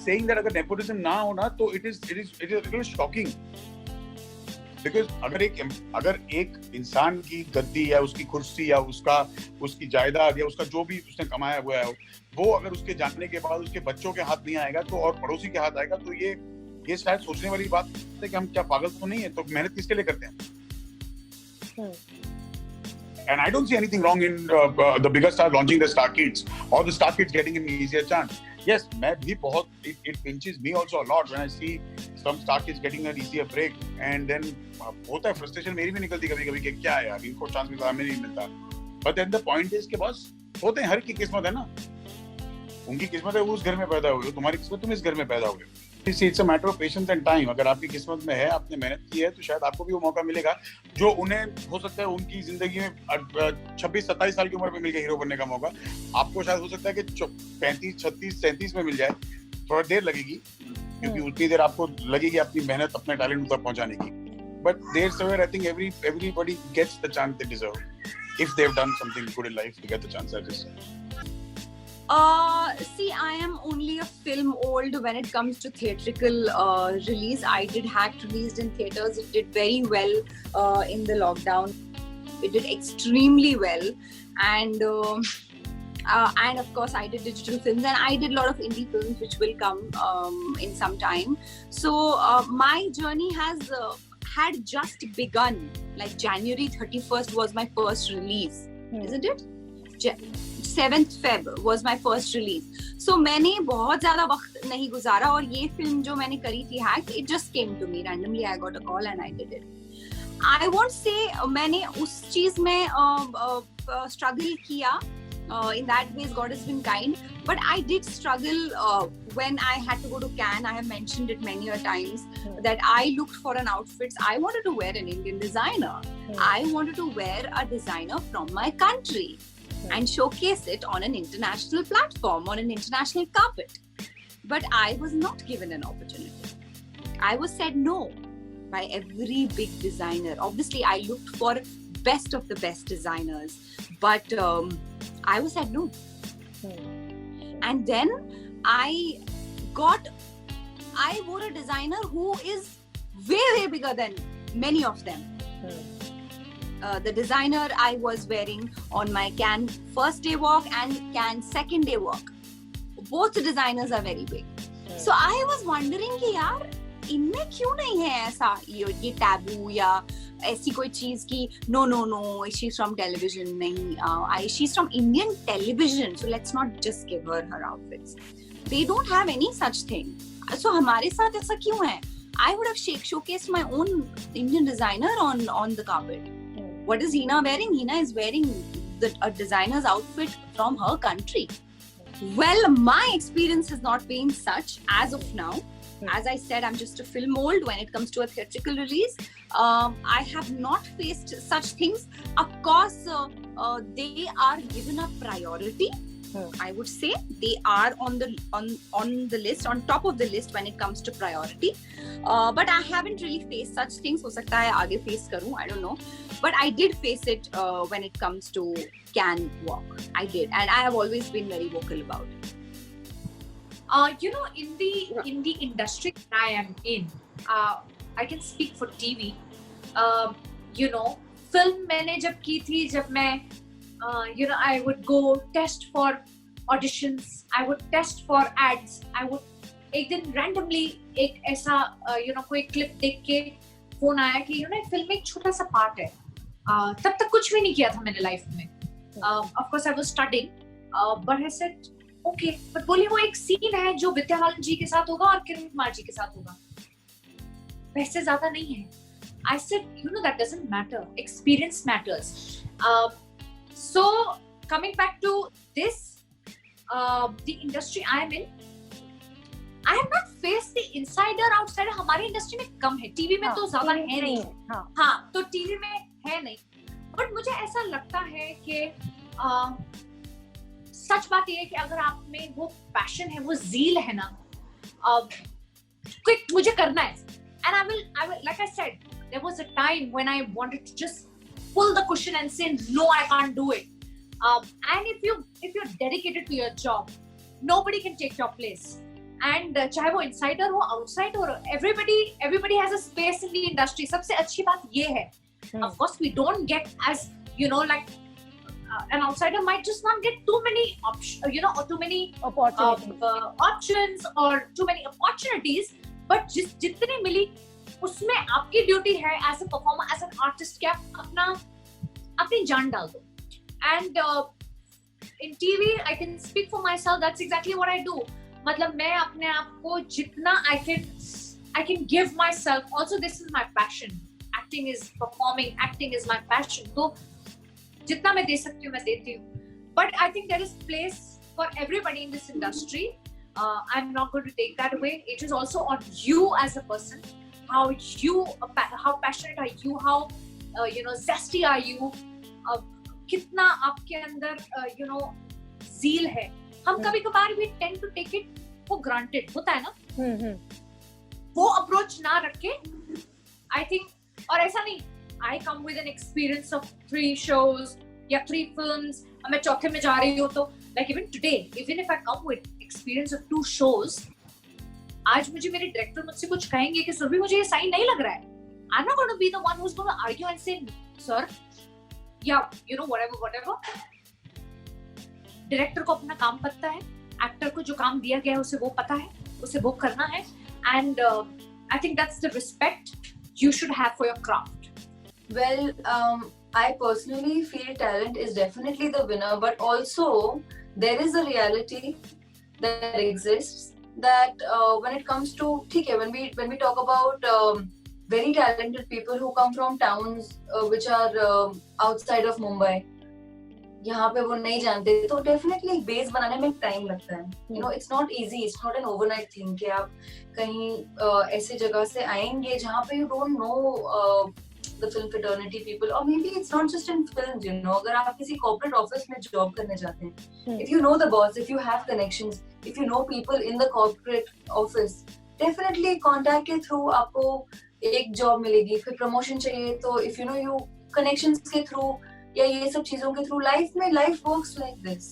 just saying that अगर nepotism ना हो ना तो it is a little shocking. Because अगर एक इंसान की गद्दी या उसकी कुर्सी या उसकी जायदाद या उसका जो भी उसने कमाया हुआ है वो अगर उसके जाने के बाद उसके बच्चों के हाथ नहीं आएगा तो और पड़ोसी के हाथ आएगा तो ये शायद सोचने वाली बात है कि हम क्या पागल तो नहीं है, तो मेहनत किसके लिए करते हैं? And I don't see anything wrong in the bigger stars launching the Star Kids or the Star Kids getting an easier chance. Yes, मैं भी बहुत it pinches me also a lot when I see some Star Kids getting an easier break and then होता है frustration मेरी भी निकलती कभी-कभी कि क्या है यार इनको चांस मिलता हमें नहीं मिलता. But then the point is कि बस होते हैं, हर की किस्मत है ना, उनकी किस्मत है वो उस घर में पैदा हुए, तुम्हारी किस्मत तुम इस घर में पैदा हुए. It's a matter of patience and time. अगर आपकी किस्मत में है, आपने मेहनत की है तो शायद आपको भी वो मौका मिलेगा जो उन्हें हो सकता है उनकी जिंदगी में 26-27 साल की उम्र में मिल गया हीरो बनने का मौका, आपको शायद हो सकता है कि 35, 36, 37 में मिल जाए. थोड़ा देर लगेगी क्योंकि उतनी देर आपको लगेगी अपनी मेहनत अपने टैलेंट तक पहुंचाने की. But there's somewhere I think everybody gets the chance they deserve if they've done something good in life to get the chance. I just see, I am only a film old when it comes to theatrical release. I did Hacked released in theaters. It did very well in the lockdown. It did extremely well, and of course I did digital films and I did a lot of indie films which will come in some time. So my journey had just begun. Like January 31st was my first release, isn't it? 7th Feb was my first release. So मैंने बहुत ज़्यादा वक्त नहीं गुजारा और ये film जो मैंने करी थी Hacked, it just came to me randomly. I got a call and I did it. I won't say मैंने उस चीज़ में struggle किया. In that ways, God has been kind. But I did struggle when I had to go to Cannes. I have mentioned it many a times that I looked for an outfit. I wanted to wear an Indian designer. I wanted to wear a designer from my country and showcase it on an international platform, on an international carpet. But I was not given an opportunity. I was said no by every big designer. Obviously, I looked for best of the best designers, but I was said no. And then I wore a designer who is way bigger than many of them. The designer I was wearing on my Cannes first day walk and Cannes second day walk, both the designers are very big. So I was wondering कि यार इनमें क्यों नहीं है ऐसा ये taboo या ऐसी कोई चीज की no, she's from television नहीं, she's from Indian television, so let's not just give her outfits. They don't have any such thing. So हमारे साथ ऐसा क्यों है? I would have showcased my own Indian designer on the carpet. What is Hina wearing? Hina is wearing a designer's outfit from her country. Well, my experience has not been such as of now. As I said, I'm just a film mold when it comes to a theatrical release. I have not faced such things. Of course, they are given a priority. I would say they are on the list, on top of the list when it comes to priority. But I haven't really faced such things. हो सकता है आगे face करूँ, I don't know. But I did face it when it comes to Cannes walk. I did, and I have always been very vocal about it. In the industry that I am in, I can speak for TV. Film मैंने जब की थी, जब मैं I would go test for auditions, I would test for ads, I would एक दिन randomly एक ऐसा कोई clip देख के फोन आया कि फिल्म एक छोटा सा पार्ट है. तब तक कुछ भी नहीं किया था मैंने लाइफ में. Of course I was studying, but I said okay, but बोली वो एक सीन है जो विद्या बालन जी के साथ होगा और किरण कुमार जी के साथ होगा, पैसे ज्यादा नहीं है. I said that doesn't matter, experience matters. So coming back to this, the industry I am in, I have not faced the insider outsider. हमारी इंडस्ट्री में कम है, टीवी में तो ज्यादा है नहीं. हाँ, तो टीवी में है नहीं. बट मुझे ऐसा लगता है कि सच बात ये है कि अगर आप में वो पैशन है, वो ज़ील है ना, क्विक मुझे करना है. And I will, like I said, there was a time when I wanted to just pull the cushion and say no, I can't do it. And if you're dedicated to your job, nobody can take your place. And चाहे वो insider हो outsider हो, everybody has a space in the industry. सबसे अच्छी बात ये है, of course we don't get as like an outsider might just not get too many or too many options or too many opportunities, but जितनी मिली उसमें आपकी duty है as a performer, as an artist, कि आप अपनी जान डाल दो. And in TV I can speak for myself, that's exactly what I do. मतलब मैं अपने आप को जितना I can give myself. Also this is my passion, acting is performing, acting is my passion. तो जितना मैं दे सकती हूँ मैं देती हूँ. But I think there is place for everybody in this industry. I'm not going to take that away. It is also on you as a person. How passionate are you? How zesty are you? कितना आपके अंदर zeal है. हम कभी कभार भी tend to take it for granted. होता है ना? वो अप्रोच ना रखे, आई थिंक. और ऐसा नहीं I come with an experience of 3 shows या 3 films, और मैं चौथे में जा रही हूँ. तो like even today, even if I come with experience of 2 shows, आज मुझे मेरे डायरेक्टर मुझसे कुछ कहेंगे कि सुरभि मुझे ये सही नहीं लग रहा है, I'm not going to be the one who's going to argue and say sir, yeah, whatever. Director को अपना काम पता है, एक्टर को जो काम दिया गया है उसे वो पता है, उसे वो करना है. And I think that's the respect you should have for your craft. Well, I personally feel talent is definitely the winner, but also there is a reality that exists that when it comes to when we talk about very talented people who come from towns which are outside of Mumbai, यहाँ पे वो नहीं जानते, तो definitely base बनाने में time लगता है. It's not easy, it's not an overnight thing कि आप कहीं ऐसे जगह से आएंगे जहाँ पे you don't know the film fraternity people, or maybe it's not just in films. अगर आप किसी corporate office में job करने जाते हैं, if you know the boss, if you have connections, if you know people in the corporate office, definitely contact के through आपको एक job मिलेगी. फिर promotion चाहिए तो if you connections के through या ये सब चीजों के through, life works like this.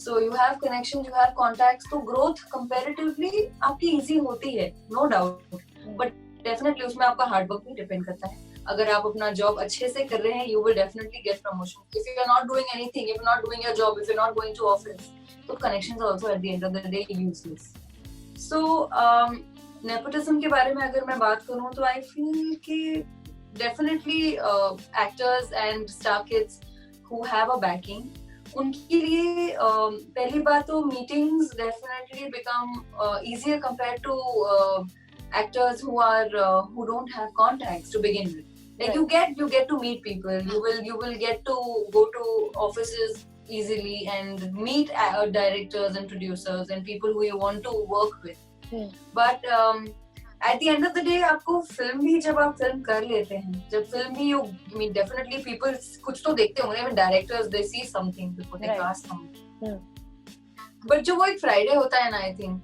So you have connections, you have contacts, तो growth comparatively आपकी easy होती है, no doubt. But definitely उसमें आपका hard work भी depend करता है. अगर आप अपना जॉब अच्छे से कर रहे हैं, you will definitely get promotion. If you are not doing anything, if you are not doing your job, if you are not going to office, तो connections also at the end of the day useless. So nepotism के बारे में अगर मैं बात करूँ तो I feel कि definitely actors and star kids who have a backing, उनके लिए पहली बात तो meetings definitely become easier compared to actors who don't have contacts to begin with. Like you get to meet people, you will get to go to offices easily and meet directors and producers and people who you want to work with. But at the end of the day, आपको film भी जब आप film कर लेते हैं, जब film भी definitely people कुछ तो देखते होंगे, even directors they see something before they cast something. But जो वो एक Friday होता है ना, I think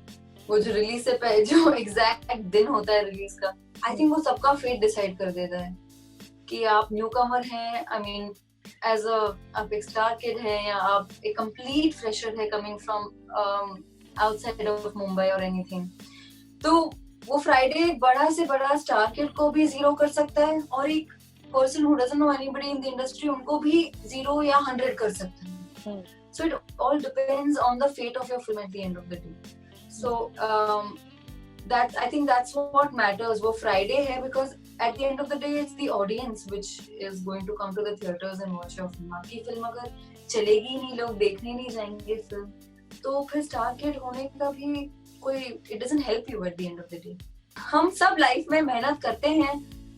वो जो रिलीज से पहले जो एग्जैक्ट दिन होता है रिलीज का, आई थिंक वो सबका फेट डिसाइड कर देता है कि आप न्यू कमर हैं, आई मीन एज आप एक स्टार किड हैं या आप एक कंप्लीट फ्रेशर है coming from outside of Mumbai और एनीथिंग. तो वो फ्राइडे बड़ा से बड़ा स्टार किड को भी 0 कर सकता है और एक person who doesn't know anybody in the industry उनको भी 0 या 100 कर सकता है. So it all depends on the fate of your film at the end of the day. So I think that's what matters. वो Friday है because at the end of the day it's the audience which is going to come to the theaters and watch your film. आपकी film अगर चलेगी नहीं, लोग देखने नहीं जाएंगे फिल्म, तो फिर स्टार किड होने का भी कोई it doesn't help you at the end of the day. हम सब लाइफ में मेहनत करते हैं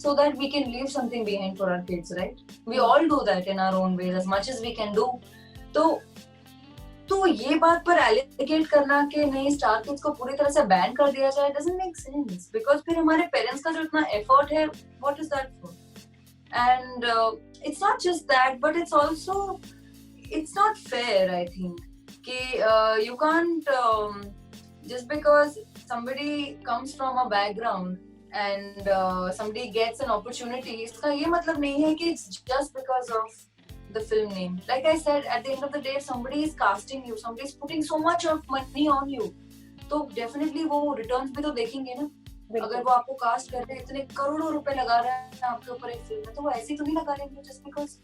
so that we can leave something behind for our kids, right? We all do that in our own ways as much as we can do. तो ये बात पर एलिगेट करना कि नहीं स्टार किड्स को पूरी तरह से बैन कर दिया जाए doesn't make sense, because फिर हमारे पेरेंट्स का जो इतना एफर्ट है, what is that for? And it's not just that, but it's also it's not fair, I think, कि you can't just because somebody comes from a background and somebody gets an opportunity, इसका ये मतलब नहीं है कि it's just because of the film name. Like I said, at the end of the day, somebody is casting you, somebody is putting so much of money on you. तो definitely वो returns भी तो देखेंगे ना. अगर वो आपको cast कर रहे हैं, इतने करोड़ों रुपए लगा रहे हैं आपके ऊपर एक फिल्म में, तो वो ऐसे ही तो नहीं लगा लेंगे जस्ट बिकॉज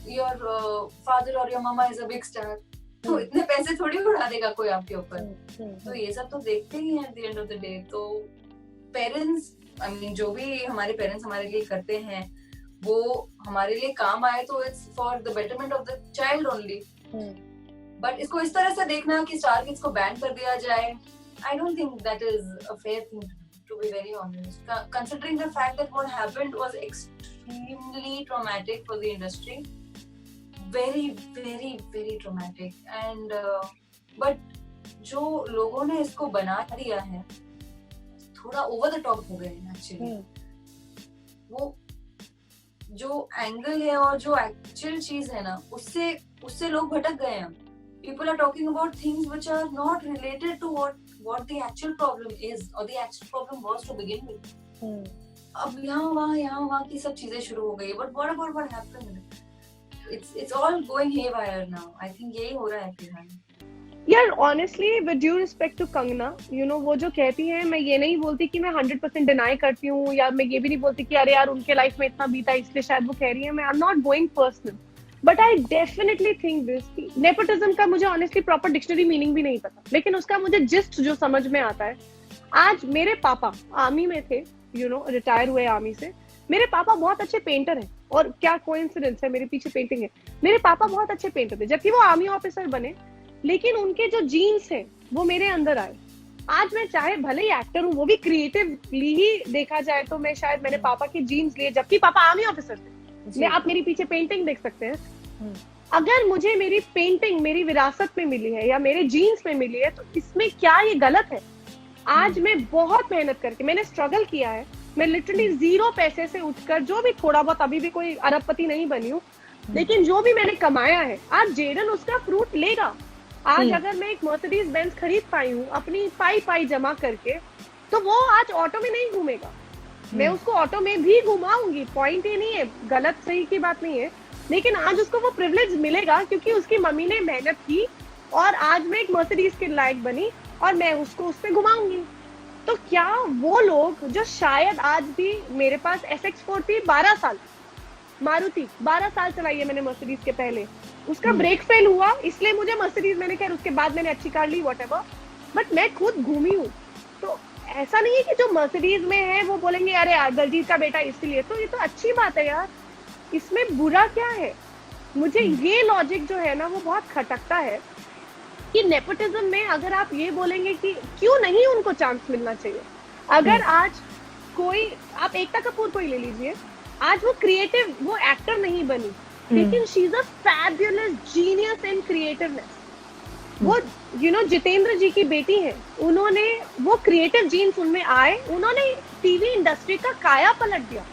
योर फादर और your mama is a big star. तो इतने पैसे थोड़ी उड़ा देगा कोई आपके ऊपर. तो ये सब तो देखते ही हैं eight the end of the day. तो पेरेंट्स, आई मीन जो भी हमारे पेरेंट्स हमारे लिए करते हैं वो हमारे लिए काम आए तो it's for the betterment of the child only. But इसको इस तरह से देखना कि स्टार किड्स को बैन कर दिया जाए, I don't think that is a fair thing to be very honest, considering the fact that what happened was extremely traumatic for the industry, very very very traumatic. And but जो लोगों ने इसको बना दिया है थोड़ा over the top हो गए हैं actually. वो जो एंगल है और जो एक्चुअल चीज है ना, उससे लोग भटक गए हैं. People are talking about things which are not related to what the actual problem is or the actual problem was to begin with. अब यहाँ वहाँ की सब चीजें शुरू हो गई. But what about what happened? It's all going haywire now. I think यही हो रहा है फिलहाल. यार honestly with due respect to Kangana, you know वो जो कहती है, मैं ये नहीं बोलती कि मैं 100% डिनाई करती हूँ, या मैं ये भी नहीं बोलती कि अरे यार उनके लाइफ में इतना बीता इसलिए शायद वो कह रही है. मैं I am not going personal, but I definitely think this. Nepotism का मुझे ऑनेस्टली प्रॉपर डिक्शनरी मीनिंग भी नहीं पता, लेकिन उसका मुझे जिस्ट जो समझ में आता है. आज मेरे पापा आर्मी में थे, यू नो रिटायर हुए आर्मी से. मेरे पापा बहुत अच्छे पेंटर हैं, और क्या कोइंसिडेंस है, मेरे पीछे पेंटिंग है. मेरे पापा बहुत अच्छे पेंटर थे जबकि वो आर्मी ऑफिसर बने, लेकिन उनके जो जीन्स हैं वो मेरे अंदर आए. आज मैं चाहे भले ही एक्टर हूँ, वो भी क्रिएटिवली ही देखा जाए तो मैं शायद मैंने पापा के जीन्स लिए जबकि पापा आर्मी ऑफिसर थे. आप मेरे पीछे पेंटिंग देख सकते हैं. अगर मुझे मेरी पेंटिंग मेरी विरासत में मिली है या मेरे जीन्स में मिली है, तो इसमें क्या ये गलत है? आज मैं बहुत मेहनत करके, मैंने स्ट्रगल किया है. मैं लिटरली 0 पैसे से उठकर जो भी थोड़ा बहुत, अभी भी कोई अरबपति नहीं बनी हूँ, लेकिन जो भी मैंने कमाया है आज जेडन उसका फ्रूट लेगा. आज अगर मैं एक मर्सिडीज बेंज खरीद पाई हूँ अपनी पाई जमा करके, तो वो आज ऑटो में नहीं घूमेगा. मैं उसको ऑटो में भी घुमाऊंगी, पॉइंट ही नहीं है, गलत सही की बात नहीं है, लेकिन आज उसको वो प्रिविलेज मिलेगा क्योंकि उसकी मम्मी ने मेहनत की और आज मैं एक मर्सिडीज के लायक बनी और मैं उसको उस पे घुमाऊंगी. तो क्या वो लोग जो शायद आज भी, मेरे पास SX4 थी 12 साल, मारुति 12 साल चलाई है मैंने मर्सिडीज के पहले, उसका ब्रेक फेल हुआ इसलिए मुझे मर्सिडीज, मैंने खैर उसके बाद मैंने अच्छी कार ली व्हाटएवर, बट मैं खुद घूमी हूँ. तो ऐसा नहीं है कि जो मर्सिडीज में है वो बोलेंगे अरे दलजीत का बेटा इसलिए, तो ये तो अच्छी बात है यार, इसमें बुरा क्या है? मुझे ये लॉजिक जो है ना वो बहुत खटकता है कि नेपोटिज्म में अगर आप ये बोलेंगे कि क्यों नहीं उनको चांस मिलना चाहिए. अगर आज कोई, आप एकता कपूर को ही ले लीजिए, आज वो क्रिएटिव, वो एक्टर नहीं बनी, लेकिन she is a fabulous genius in creativeness. वो यू नो जितेंद्र जी की बेटी है, उन्होंने वो क्रिएटिव जीन्स उनमें आए, उन्होंने टीवी इंडस्ट्री का काया पलट दिया.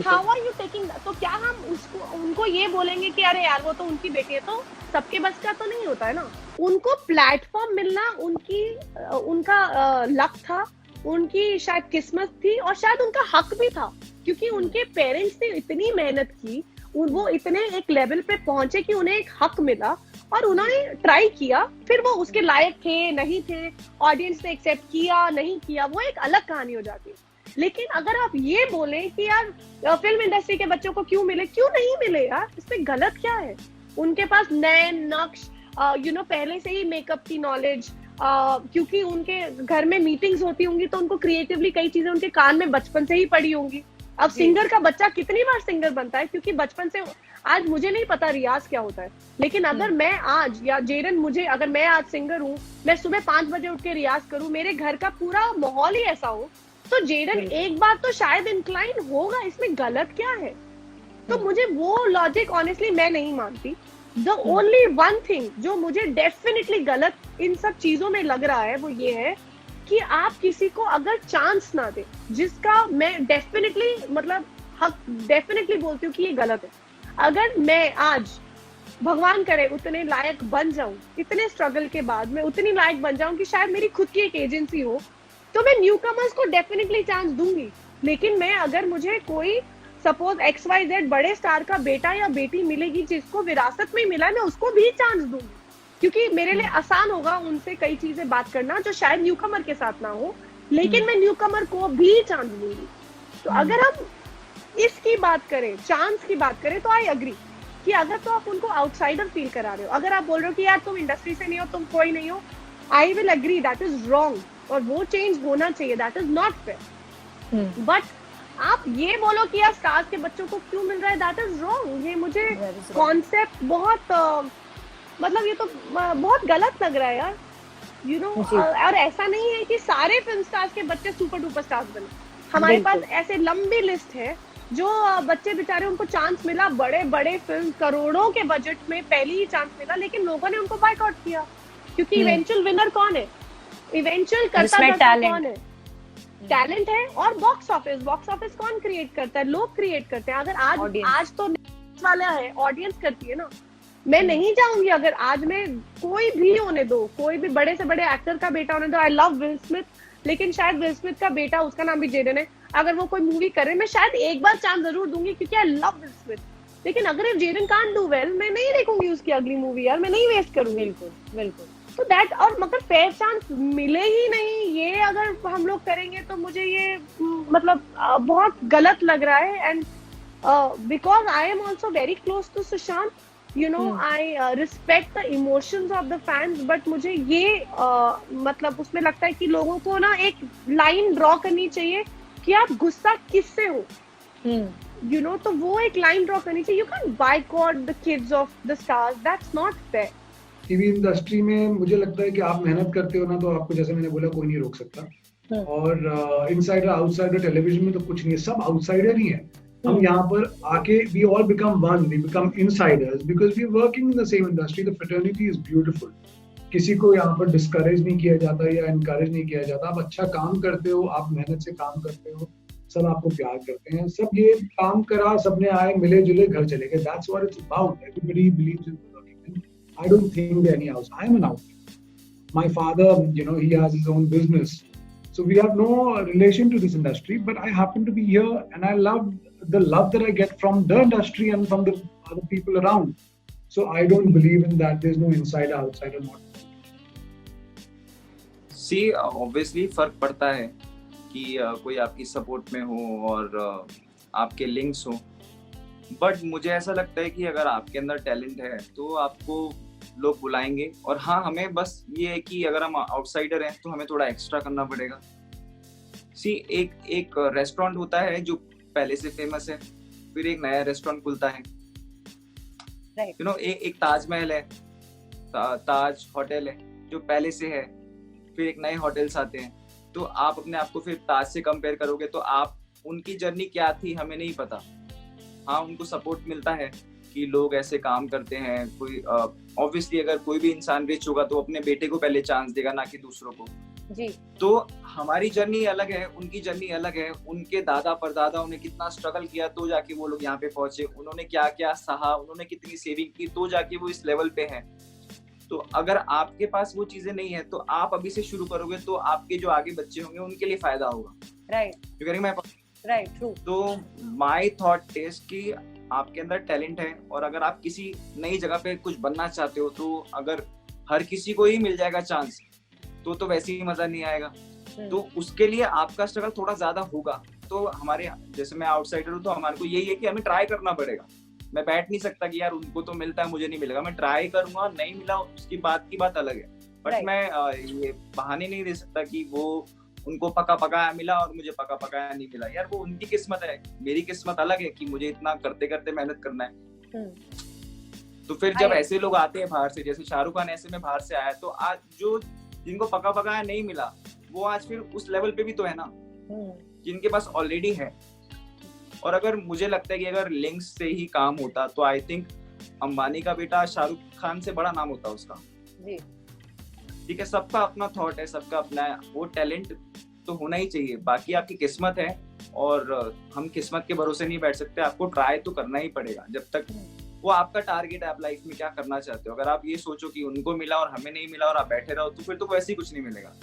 How are you taking that? तो क्या हम उसको उनको ये बोलेंगे कि अरे यार वो तो उनकी बेटी है, तो सबके बस का तो नहीं होता है ना. उनको प्लेटफॉर्म मिलना उनका लक था, उनकी शायद किस्मत थी और शायद उनका हक भी था, क्योंकि उनके पेरेंट्स ने इतनी मेहनत की, वो इतने एक लेवल पे पहुंचे कि उन्हें एक हक मिला और उन्होंने ट्राई किया. फिर वो उसके लायक थे नहीं थे, ऑडियंस ने एक्सेप्ट किया नहीं किया, वो एक अलग कहानी हो जाती है. लेकिन अगर आप ये बोलें कि यार फिल्म इंडस्ट्री के बच्चों को क्यों मिले, क्यों नहीं मिले यार, इसमें गलत क्या है? उनके पास नए नक्श, यू नो पहले से ही मेकअप की नॉलेज, क्योंकि उनके घर में मीटिंग्स होती होंगी तो उनको क्रिएटिवली कई चीजें उनके कान में बचपन से ही पड़ी होंगी. अब सिंगर का बच्चा कितनी बार सिंगर बनता है, क्योंकि बचपन से, आज मुझे नहीं पता रियाज क्या होता है, लेकिन अगर मैं आज या जेरन, मुझे अगर मैं आज सिंगर हूँ, मैं सुबह 5 बजे उठ के रियाज करूँ, मेरे घर का पूरा माहौल ही ऐसा हो, तो जेरन एक बार तो शायद इंक्लाइन होगा. इसमें गलत क्या है? तो मुझे वो लॉजिक ऑनेस्टली मैं नहीं मानती. द ओनली वन थिंग जो मुझे डेफिनेटली गलत इन सब चीजों में लग रहा है वो ये है कि आप किसी को अगर चांस ना दे, जिसका मैं डेफिनेटली मतलब हक डेफिनेटली बोलती हूँ कि ये गलत है. अगर मैं आज भगवान करे उतने लायक बन जाऊं, इतने स्ट्रगल के बाद मैं उतनी लायक बन जाऊं कि शायद मेरी खुद की एक एजेंसी हो, तो मैं न्यू कमर्स को डेफिनेटली चांस दूंगी. लेकिन मैं, अगर मुझे कोई सपोज XYZ बड़े स्टार का बेटा या बेटी मिलेगी जिसको विरासत में मिला है, मैं उसको भी चांस दूंगी. क्योंकि मेरे लिए आसान होगा उनसे कई चीजें बात करना जो शायद न्यूकमर के साथ ना हो, लेकिन मैं न्यूकमर को भी चांस दूंगी। तो अगर हम इसकी बात करें, चांस की बात करें, तो आई अग्री कि अगर तो आप उनको आउटसाइडर फील करा रहे हो, अगर आप बोल रहे हो कि यार तुम इंडस्ट्री से नहीं हो, तुम कोई नहीं हो, I will agree, that is wrong और वो चेंज होना चाहिए, that is not fair. But आप ये बोलो कि यार स्टार्स के बच्चों को क्यों मिल रहा है, दैट इज रॉन्ग। ये मुझे कॉन्सेप्ट बहुत मतलब ये तो बहुत गलत लग रहा है यार, यू नो। और ऐसा नहीं है कि सारे फिल्म स्टार्स के बच्चे सुपर डुपर स्टार्स बने, हमारे पास ऐसे लंबी लिस्ट है जो बच्चे बेचारे उनको चांस मिला, बड़े बड़े फिल्म करोड़ों के बजट में पहली ही चांस मिला, लेकिन लोगों ने उनको बायकॉट किया क्योंकि इवेंचुअल विनर कौन है, इवेंचुअल करता कौन है, टैलेंट है। और बॉक्स ऑफिस कौन क्रिएट करता है, लोग क्रिएट करते हैं। अगर आज तो वाला है, ऑडियंस करती है ना। मैं नहीं चाहूंगी अगर आज मैं कोई भी होने दो, कोई भी बड़े से बड़े एक्टर का बेटा होने दो, आई लव विल स्मिथ, लेकिन शायद विल स्मिथ का बेटा, उसका नाम भी जेडन है, अगर वो कोई मूवी करे मैं शायद एक बार चांस जरूर दूंगी क्योंकि आई लव विल स्मिथ। लेकिन अगर if Jaden can't do well, मैं नहीं देखूंगी उसकी अगली मूवी यार, मैं नहीं वेस्ट करूंगी। बिल्कुल। तो दैट, और मगर फेयर चांस मिले ही नहीं, ये अगर हम लोग करेंगे तो मुझे ये मतलब बहुत गलत लग रहा है। And because I am also very close to Sushant, you know, I respect the emotions of the fans, but मुझे ये मतलब उसमें लगता है कि लोगों को ना एक लाइन ड्रॉ करनी चाहिए कि आप गुस्सा किससे हो, you know, तो वो एक लाइन ड्रॉ करनी चाहिए। You can't boycott the kids of the stars, that's not fair। TV industry में मुझे लगता है कि आप मेहनत करते हो ना, तो आपको, जैसे मैंने बोला, कोई नहीं रोक सकता। और इनसाइडर आउटसाइडर टेलीविजन में तो कुछ नहीं है, सब आउटसाइडर ही है। हम यहाँ पर आके we all become one, we become insiders because we are working in the same industry. The fraternity is beautiful. किसी को यहाँ पर डिस्करेज नहीं किया जाता या इनकरेज नहीं किया जाता। आप अच्छा काम करते हो, आप मेहनत से काम करते हो, सब आपको प्यार करते हैं। सब ये काम करा, सबने आए, मिले जुले, घर चले गए। That's what it's about. Everybody believes in working. I don't think there are any outs. I am an outsider. My father, you know, he has his own business. So we have no relation to this industry, but I happen to be here and I love the love that I get from the industry and from the other people around. So I don't believe in that. There's no insider, outsider, not. See, obviously फर्क पड़ता है कि कोई आपकी support में हो और आपके लिंक्स हो, बट मुझे ऐसा लगता है कि अगर आपके अंदर टैलेंट है तो आपको लोग बुलाएंगे। और हाँ, हमें बस ये है कि अगर हम आउटसाइडर हैं तो हमें थोड़ा एक्स्ट्रा करना पड़ेगा। सी, एक रेस्टोरेंट होता है जो पहले से फेमस है, फिर एक नया रेस्टोरेंट खुलता है, यू नो, एक ताजमहल है, ताज होटल है जो पहले से है, फिर एक नए होटल्स आते हैं। तो आप अपने आप को फिर ताज से कंपेयर करोगे तो आप, उनकी जर्नी क्या थी हमें नहीं पता। हाँ, उनको सपोर्ट मिलता है कि लोग ऐसे काम करते हैं। कोई ऑब्वियसली अगर कोई भी इंसान रिच होगा तो अपने बेटे को पहले चांस देगा, ना कि दूसरों को जी। तो हमारी जर्नी अलग है, उनकी जर्नी अलग है। उनके दादा परदादा उन्हें कितना स्ट्रगल किया तो जाके वो लोग यहाँ पे पहुंचे, उन्होंने क्या क्या सहा, उन्होंने कितनी सेविंग की तो जाके वो इस लेवल पे हैं। तो अगर आपके पास वो चीजें नहीं है तो आप अभी से शुरू करोगे तो आपके जो आगे बच्चे होंगे उनके लिए फायदा होगा। Right, true. तो माय थॉट इज कि आपके अंदर टैलेंट है और अगर आप किसी नई जगह पे कुछ बनना चाहते हो तो अगर हर किसी को ही मिल जाएगा चांस तो वैसे ही मजा नहीं आएगा। तो उसके लिए आपका स्ट्रगल थोड़ा ज्यादा होगा। तो हमारे, जैसे मैं आउटसाइडर हूँ तो हमारे को यही है कि हमें ट्राई करना पड़ेगा। मैं बैठ नहीं सकता कि यार उनको तो मिलता है मुझे नहीं मिलेगा। मैं ट्राई करूंगा, नहीं मिला उसकी बात की बात अलग है, बट मैं ये बहाने नहीं दे सकता कि वो उनको पका पकाया मिला और मुझे पका पकाया नहीं मिला। यार वो उनकी किस्मत है, मेरी किस्मत अलग है कि मुझे इतना करते करते मेहनत करना है। तो फिर जब ऐसे लोग आते हैं बाहर से, जैसे शाहरुख खान ऐसे में बाहर से आया, तो आज जो जिनको पका पकाया नहीं मिला वो आज फिर उस लेवल पे भी तो है ना, जिनके पास ऑलरेडी है। और अगर मुझे लगता है कि अगर लिंक्स से ही काम होता तो आई थिंक अंबानी का बेटा शाहरुख खान से बड़ा नाम होता उसका। ठीक है, सबका अपना थॉट है, सबका अपना है, वो टैलेंट तो होना ही चाहिए। बाकी आपकी किस्मत है और हम किस्मत के भरोसे नहीं बैठ सकते, आपको ट्राई तो करना ही पड़ेगा। जब तक वो आपका टारगेट है, आप लाइफ में क्या करना चाहते हो, अगर आप ये सोचो कि उनको मिला और हमें नहीं मिला और आप बैठे रहो तो फिर तो वैसे ही कुछ नहीं मिलेगा।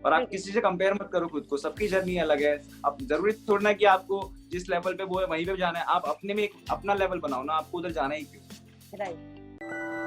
और आप किसी से कंपेयर मत करो खुद को, सबकी जर्नी अलग है। अब जरूरी थोड़ा ना कि आपको जिस लेवल पे वो है वहीं पे जाना है, आप अपने में एक अपना लेवल बनाओ ना, आपको उधर जाना ही क्यों। राइट।